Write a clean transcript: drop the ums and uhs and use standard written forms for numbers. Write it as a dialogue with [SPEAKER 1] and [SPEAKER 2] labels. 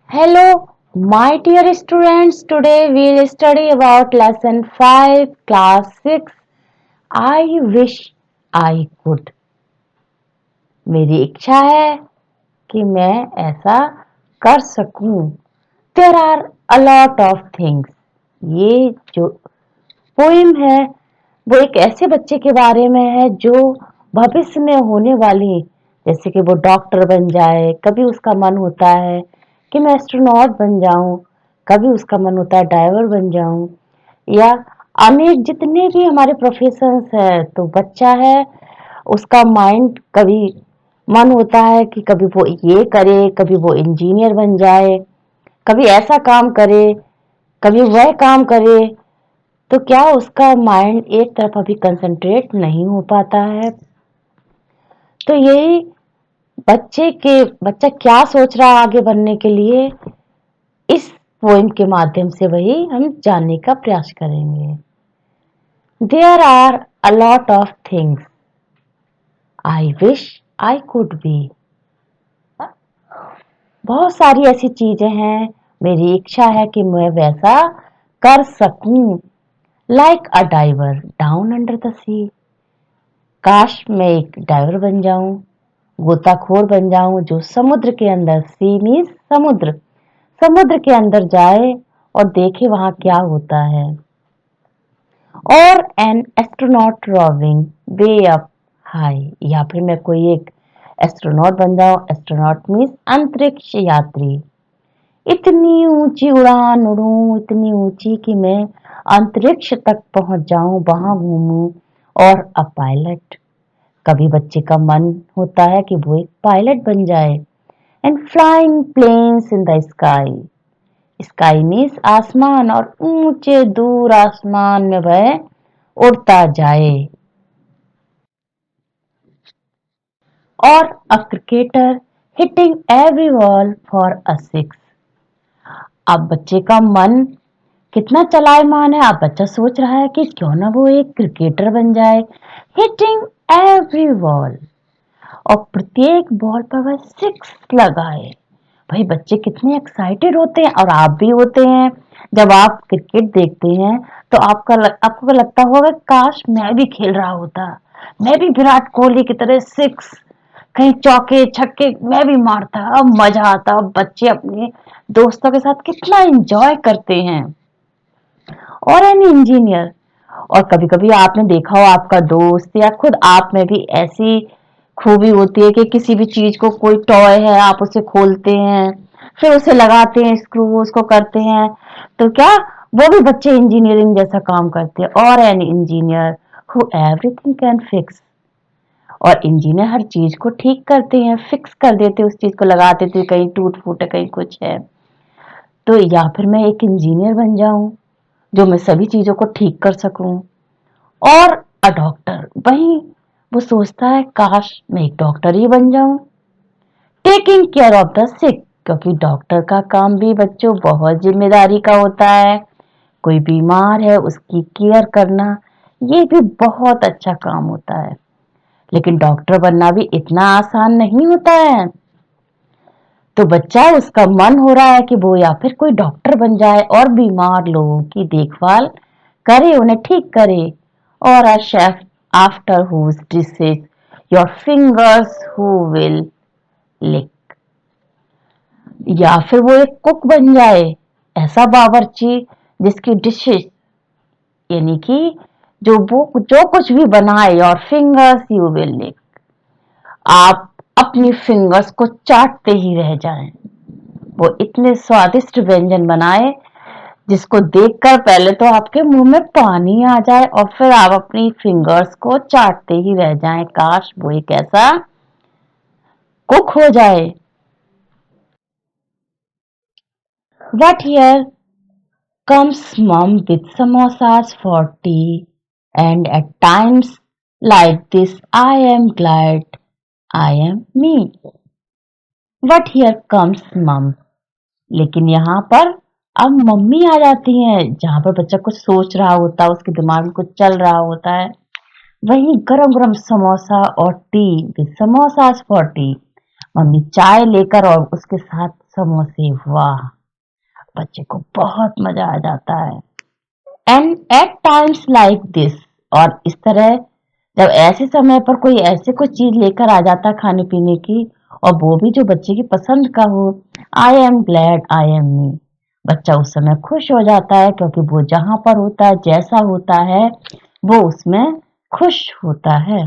[SPEAKER 1] Hello, my dear students. Today we'll study about lesson 5, class 6. I wish I could. मेरी इच्छा है कि मैं ऐसा कर सकूं। There are a lot of things. ये जो पोइम है वो एक ऐसे बच्चे के बारे में है जो भविष्य में होने वाली, जैसे कि वो डॉक्टर बन जाए, कभी उसका मन होता है कि मैं एस्ट्रोनॉट बन जाऊं, कभी उसका मन होता है ड्राइवर बन जाऊं, या अनेक जितने भी हमारे प्रोफेशंस है। तो बच्चा है, उसका माइंड कभी मन होता है कि कभी वो ये करे, कभी वो इंजीनियर बन जाए, कभी ऐसा काम करे, कभी वह काम करे। तो क्या उसका माइंड एक तरफ अभी कंसंट्रेट नहीं हो पाता है। तो यही बच्चा क्या सोच रहा है आगे बढ़ने के लिए, इस पोएम के माध्यम से वही हम जानने का प्रयास करेंगे। There are a lot of things I wish I could be. बहुत सारी ऐसी चीजें हैं, मेरी इच्छा है कि मैं वैसा कर सकूं। Like a diver down under the sea. काश मैं एक डाइवर बन जाऊं, गोताखोर बन जाऊं जो समुद्र के अंदर, सी मीन्स समुद्र, समुद्र के अंदर जाए और देखे वहां क्या होता है। और an astronaut roving way up high, या फिर मैं कोई एक एस्ट्रोनॉट बन जाऊं। एस्ट्रोनॉट मीन्स अंतरिक्ष यात्री। इतनी ऊंची उड़ान उड़ूं, इतनी ऊंची कि मैं अंतरिक्ष तक पहुंच जाऊं, वहां घूमूं। और अ पायलट, कभी बच्चे का मन होता है कि वो एक पायलट बन जाए। And flying planes in the sky, sky means आसमान, और ऊंचे दूर आसमान में वह उड़ता जाए। और a cricketer hitting every ball for a six. अब बच्चे का मन कितना चलायमान है। अब बच्चा सोच रहा है कि क्यों ना वो एक क्रिकेटर बन जाए। हिटिंग एवरी बॉल, और प्रत्येक बॉल पर वह सिक्स लगाए। भाई बच्चे कितने एक्साइटेड होते हैं, और आप भी होते हैं। जब आप क्रिकेट देखते हैं तो आपको लगता होगा काश मैं भी खेल रहा होता, मैं भी विराट कोहली की तरह सिक्स, कहीं चौके छक्के मैं भी मारता। अब मजा आता। बच्चे अपने दोस्तों के साथ कितना एंजॉय करते हैं। और एन इंजीनियर, और कभी कभी आपने देखा हो आपका दोस्त या खुद आप में भी ऐसी खूबी होती है कि किसी भी चीज को, कोई टॉय है, आप उसे खोलते हैं, फिर उसे लगाते हैं, स्क्रू उसको करते हैं। तो क्या वो भी बच्चे इंजीनियरिंग जैसा काम करते हैं। और an engineer who everything can fix, और इंजीनियर हर चीज को ठीक करते हैं, फिक्स कर देते हैं, उस चीज को लगा देते हैं, कहीं टूट फूट है, कहीं कुछ है। तो या फिर मैं एक इंजीनियर बन जाऊं जो मैं सभी चीजों को ठीक कर सकूं। और अ डॉक्टर, वही वो सोचता है काश मैं एक डॉक्टर ही बन जाऊं। टेकिंग केयर ऑफ द सिक, क्योंकि डॉक्टर का काम भी बच्चों बहुत जिम्मेदारी का होता है। कोई बीमार है उसकी केयर करना, ये भी बहुत अच्छा काम होता है। लेकिन डॉक्टर बनना भी इतना आसान नहीं होता है। तो बच्चा, उसका मन हो रहा है कि वो या फिर कोई डॉक्टर बन जाए और बीमार लोगों की देखभाल करे, उन्हें ठीक करे। और a chef after whose dishes your fingers who will lick, या फिर वो एक कुक बन जाए, ऐसा बावर्ची जिसकी डिशेज, यानी कि जो कुछ भी बनाए, और फिंगर्स यू विल लिक, आप अपनी फिंगर्स को चाटते ही रह जाएं। वो इतने स्वादिष्ट व्यंजन बनाए जिसको देखकर पहले तो आपके मुंह में पानी आ जाए, और फिर आप अपनी फिंगर्स को चाटते ही रह जाएं। काश वो एक ऐसा कुक हो जाए। But here comes mom with samosas for tea, and at times like this I am glad I am me. But here comes mom, लेकिन यहाँ पर अब मम्मी आ जाती हैं, जहां पर बच्चा कुछ सोच रहा होता है, उसके दिमाग में कुछ चल रहा होता है। वही गरम गरम समोसा और T with samosas for T. Mummy चाय लेकर और उसके साथ समोसे, वाह! बच्चे को बहुत मजा आ जाता है। And at times like this, और इस तरह जब ऐसे समय पर कोई ऐसे कुछ चीज लेकर आ जाता खाने पीने की, और वो भी जो बच्चे की पसंद का हो, I am glad I am me. बच्चा उस समय खुश हो जाता है क्योंकि वो जहां पर होता है, जैसा होता है, वो उसमें खुश होता है।